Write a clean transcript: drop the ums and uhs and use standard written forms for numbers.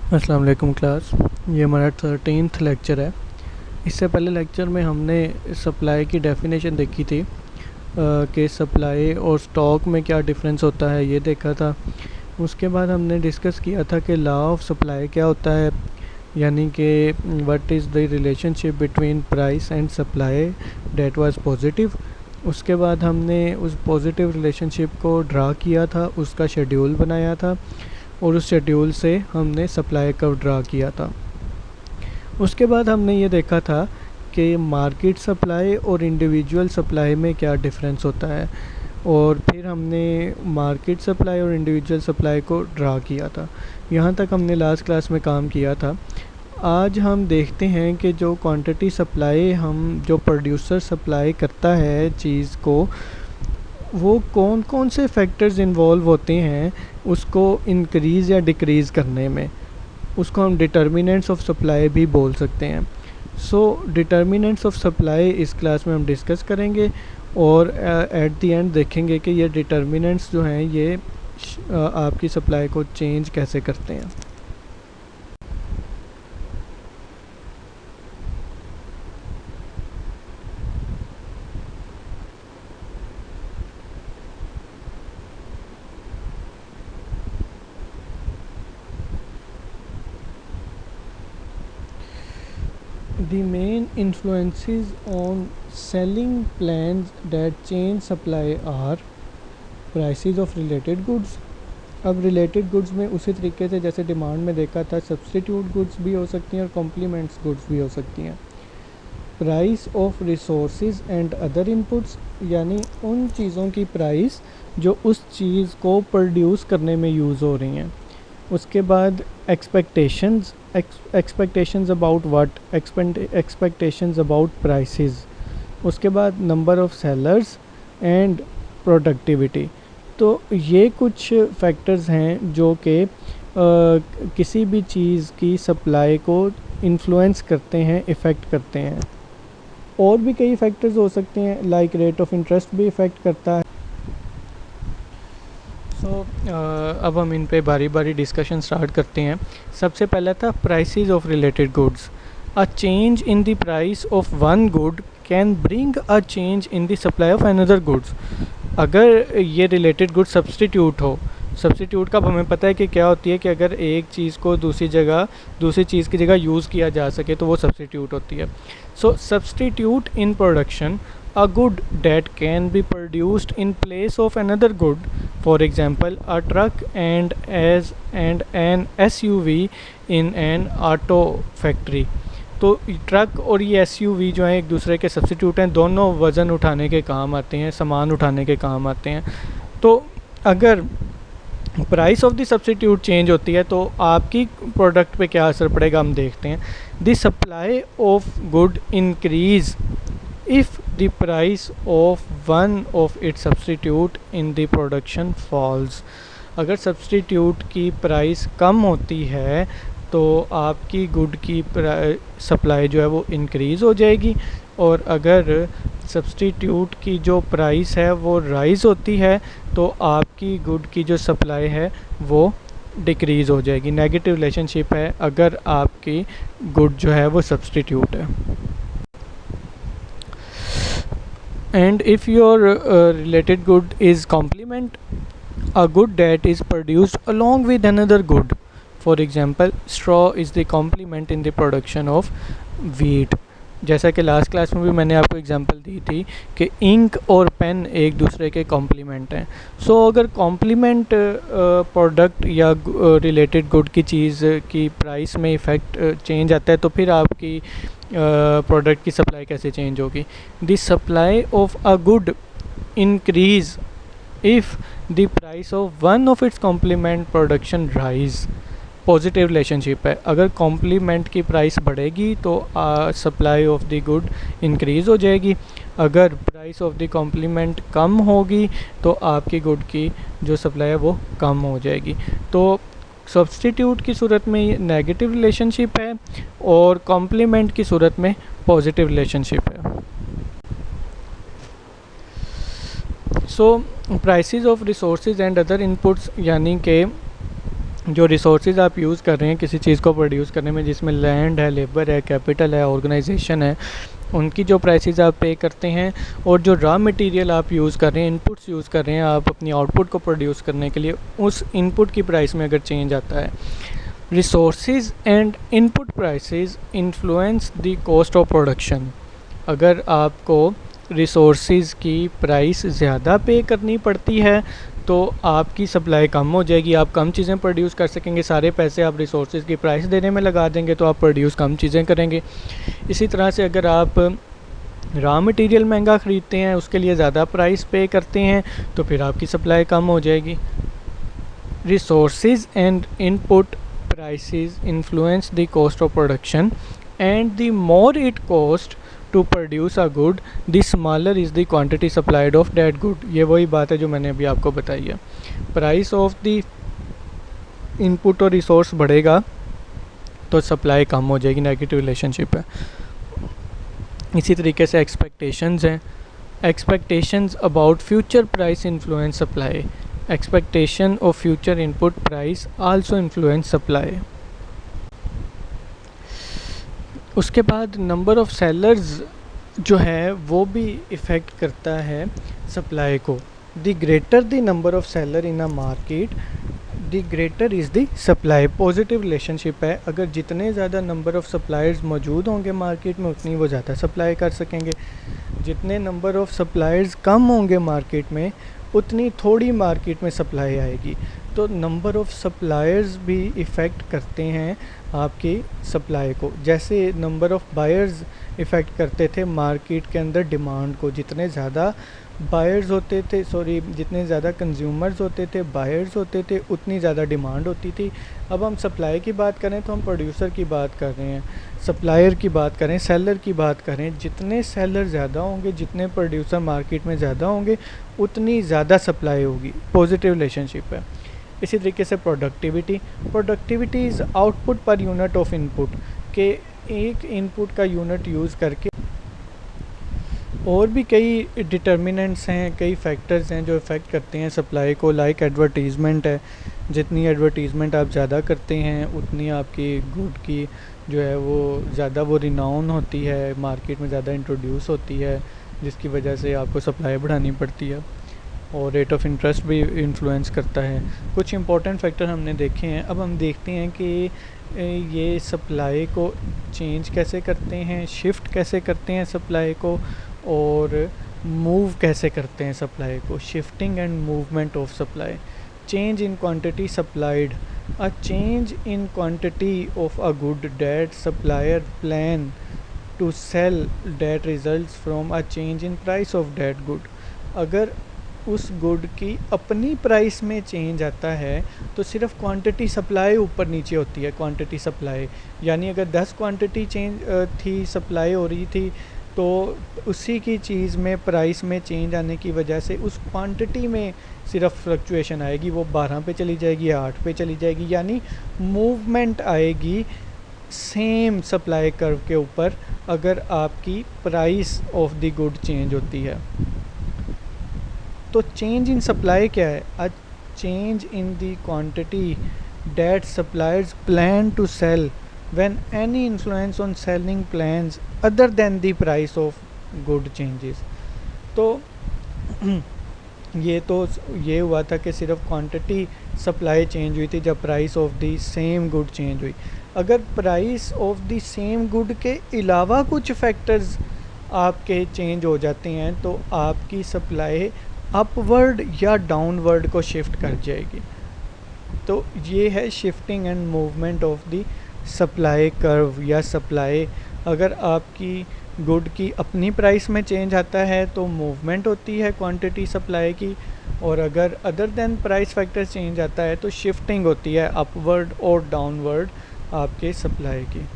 अस्सलाम वालेकुम क्लास। ये हमारा 13th लेक्चर है। इससे पहले लेक्चर में हमने सप्लाई की डेफिनेशन देखी थी कि सप्लाई और स्टॉक में क्या डिफरेंस होता है, ये देखा था। उसके बाद हमने डिस्कस किया था कि लॉ ऑफ सप्लाई क्या होता है, यानी कि what is the relationship between price and supply that was positive. उसके बाद हमने उस पॉजिटिव रिलेशनशिप को ड्रा किया था, उसका शेड्यूल बनाया था और उस शेड्यूल से हमने सप्लाई कर्व ड्रा किया था। उसके बाद हमने ये देखा था कि मार्केट सप्लाई और इंडिविजुअल सप्लाई में क्या डिफरेंस होता है, और फिर हमने मार्केट सप्लाई और इंडिविजुअल सप्लाई को ड्रा किया था। यहाँ तक हमने लास्ट क्लास में काम किया था। आज हम देखते हैं कि जो क्वांटिटी सप्लाई हम जो प्रोड्यूसर सप्लाई करता है चीज़ को, वो कौन कौन से फैक्टर्स इन्वॉल्व होते हैं उसको इंक्रीज़ या डिक्रीज़ करने में। उसको हम डिटर्मिनेंट्स ऑफ सप्लाई भी बोल सकते हैं। सो डिटर्मिनेंट्स ऑफ सप्लाई इस क्लास में हम डिस्कस करेंगे और एट द एंड देखेंगे कि ये डिटर्मिनेंट्स जो हैं ये आपकी सप्लाई को चेंज कैसे करते हैं। The main influences on selling plans that change supply are prices of related goods। अब रिलेटेड गुड्स में उसी तरीके से जैसे डिमांड में देखा था, सब्सटीट्यूट गुड्स भी हो सकती हैं और कॉम्प्लीमेंट्स गुड्स भी हो सकती हैं। Price of resources and other inputs, यानी उन चीज़ों की प्राइस जो उस चीज़ को प्रोड्यूस करने में यूज़ हो रही हैं। उसके बाद expectations about what, expectations about prices. उसके बाद number of sellers and productivity. तो ये कुछ फैक्टर्स हैं जो कि किसी भी चीज़ की सप्लाई को इन्फ्लुएंस करते हैं, इफ़ेक्ट करते हैं। और भी कई फैक्टर्स हो सकते हैं, लाइक रेट ऑफ इंटरेस्ट भी इफ़ेक्ट करता है। अब हम इन पे बारी बारी डिस्कशन स्टार्ट करते हैं। सबसे पहला था prices of related goods. A change in the price of one good can bring a change in the supply of another goods. अगर ये रिलेटेड गुड सब्सटीट्यूट हो, सब्सटीट्यूट का हमें पता है कि क्या होती है कि अगर एक चीज़ को दूसरी चीज़ की जगह यूज़ किया जा सके तो वो सब्सटीट्यूट होती है। So substitute in production a good that can be produced in place of another good, for example a truck and an SUV in an auto factory। तो ट्रक और ये एसयूवी जो हैं एक दूसरे के सब्स्टिट्यूट हैं, दोनों वज़न उठाने के काम आते हैं, सामान उठाने के काम आते हैं। तो अगर price of the substitute change होती है तो आपकी प्रोडक्ट पे क्या असर पड़ेगा, हम देखते हैं। The supply of good increase if the price of one of its substitute in the production falls। अगर सब्सटीट्यूट की प्राइस कम होती है तो आपकी गुड की सप्लाई जो है वो इंक्रीज़ हो जाएगी, और अगर सब्सटीट्यूट की जो प्राइस है वो राइज़ होती है तो आपकी गुड की जो सप्लाई है वो डिक्रीज़ हो जाएगी। नेगेटिव रिलेशनशिप है अगर आपकी गुड जो है वो सब्सटीट्यूट है। And if your related good is complement, a good that is produced along with another good, for example straw is the complement in the production of wheat। जैसा कि last class में भी मैंने आपको एग्जांपल दी थी कि ink और pen एक दूसरे के कॉम्प्लीमेंट हैं। सो अगर कॉम्प्लीमेंट प्रोडक्ट या रिलेटेड गुड की चीज़ की प्राइस में इफ़ेक्ट चेंज आता है तो फिर आपकी प्रोडक्ट की सप्लाई कैसे चेंज होगी। The supply of a good increase if the price of one of its complement production rise. Positive relationship है, अगर कॉम्प्लीमेंट की प्राइस बढ़ेगी तो supply of the good increase हो जाएगी। अगर प्राइस ऑफ द कॉम्प्लीमेंट कम होगी तो आपकी गुड की जो सप्लाई है वो कम हो जाएगी। तो सब्सटीट्यूट की सूरत में ये नेगेटिव रिलेशनशिप है और कॉम्प्लीमेंट की सूरत में पॉजिटिव रिलेशनशिप है। So prices of resources and other inputs, यानी कि जो रिसोर्सेज आप यूज़ कर रहे हैं किसी चीज़ को प्रोड्यूस करने में, जिसमें लैंड है, लेबर है, कैपिटल है, ऑर्गेनाइजेशन है, उनकी जो प्राइसेस आप पे करते हैं, और जो रॉ मटेरियल आप यूज़ कर रहे हैं, इनपुट्स यूज़ कर रहे हैं आप अपनी आउटपुट को प्रोड्यूस करने के लिए, उस इनपुट की प्राइस में अगर चेंज आता है, resources and input prices influence the cost of production. अगर आपको रिसोर्सेज की प्राइस ज़्यादा पे करनी पड़ती है तो आपकी सप्लाई कम हो जाएगी, आप कम चीज़ें प्रोड्यूस कर सकेंगे। सारे पैसे आप रिसोर्सेज की प्राइस देने में लगा देंगे तो आप प्रोड्यूस कम चीज़ें करेंगे। इसी तरह से अगर आप रॉ मटेरियल महंगा ख़रीदते हैं, उसके लिए ज़्यादा प्राइस पे करते हैं, तो फिर आपकी सप्लाई कम हो जाएगी। Resources and input prices influence the cost of production, and the more it cost to produce a good, the smaller is the quantity supplied of that good। ये वही बात है जो मैंने अभी आपको बताई है। प्राइस ऑफ द इनपुट और रिसोर्स बढ़ेगा तो सप्लाई कम हो जाएगी, नेगेटिव रिलेशनशिप है। इसी तरीके से एक्सपेक्टेशंस हैं, expectations about future price influence supply. Expectation of future input price also influence supply। उसके बाद नंबर ऑफ़ सेलर्स जो है वो भी इफ़ेक्ट करता है सप्लाई को। The greater the number of seller in a market, the greater is the supply. Positive relationship है, अगर जितने ज़्यादा नंबर ऑफ़ सप्लायर्स मौजूद होंगे मार्केट में उतनी वो ज़्यादा सप्लाई कर सकेंगे। जितने नंबर ऑफ़ सप्लायर्स कम होंगे मार्केट में उतनी थोड़ी मार्केट में सप्लाई आएगी। तो नंबर ऑफ़ सप्लायर्स भी इफ़ेक्ट करते हैं आपकी सप्लाई को। जैसे नंबर ऑफ़ बायर्स इफ़ेक्ट करते थे मार्केट के अंदर डिमांड को। जितने ज़्यादा बायर्स होते थे, जितने ज़्यादा कंज्यूमर्स होते थे, बायर्स होते थे, उतनी ज़्यादा डिमांड होती थी। अब हम सप्लाई की बात करें तो हम प्रोड्यूसर की बात कर रहे हैं, सप्लायर की बात करें, सेलर की बात करें। जितने सेलर ज़्यादा होंगे, जितने प्रोड्यूसर मार्केट में ज़्यादा होंगे, उतनी ज़्यादा सप्लाई होगी। पॉजिटिव रिलेशनशिप है। इसी तरीके से productivity is output per unit of input, के एक इनपुट का यूनिट यूज़ करके और भी कई डिटर्मिनेंट्स हैं, कई फैक्टर्स हैं जो इफ़ेक्ट करते हैं सप्लाई को। लाइक एडवर्टीज़मेंट है, जितनी एडवर्टीज़मेंट आप ज़्यादा करते हैं उतनी आपकी गुड की जो है वो ज़्यादा वो रिनाउन होती है, मार्केट में ज़्यादा इंट्रोड्यूस होती है, जिसकी वजह से आपको सप्लाई बढ़ानी पड़ती है। और रेट ऑफ इंटरेस्ट भी इन्फ्लुएंस करता है। कुछ इंपॉर्टेंट फैक्टर हमने देखे हैं। अब हम देखते हैं कि ये सप्लाई को चेंज कैसे करते हैं, शिफ्ट कैसे करते हैं सप्लाई को, और मूव कैसे करते हैं सप्लाई को। Shifting and movement of supply. Change in quantity supplied, a change in quantity of a good that supplier plan to sell that results from a change in price of that good. अगर उस good की अपनी price में change आता है तो सिर्फ quantity supply ऊपर नीचे होती है। क्वांटिटी सप्लाई यानी अगर 10 क्वांटिटी चेंज थी, सप्लाई हो रही थी, तो उसी की चीज़ में प्राइस में चेंज आने की वजह से उस क्वांटिटी में सिर्फ फ्लक्चुएशन आएगी, वो 12 पे चली जाएगी, 8 पे चली जाएगी, यानी मूवमेंट आएगी सेम सप्लाई कर्व के ऊपर अगर आपकी price of the good change होती है। तो चेंज इन सप्लाई क्या है? A change in the quantity that suppliers plan to sell when any influence on selling plans other than the price of good changes। तो ये हुआ था कि सिर्फ क्वांटिटी सप्लाई चेंज हुई थी जब price of the same good change हुई। अगर price of the same good के अलावा कुछ फैक्टर्स आपके चेंज हो जाते हैं तो आपकी सप्लाई अपवर्ड या डाउनवर्ड को शिफ्ट कर जाएगी। तो ये है shifting and movement of the supply curve या सप्लाई। अगर आपकी गुड की अपनी प्राइस में चेंज आता है तो मूवमेंट होती है क्वांटिटी सप्लाई की, और अगर other than price factor change आता है तो शिफ्टिंग होती है अपवर्ड और डाउनवर्ड आपके सप्लाई की।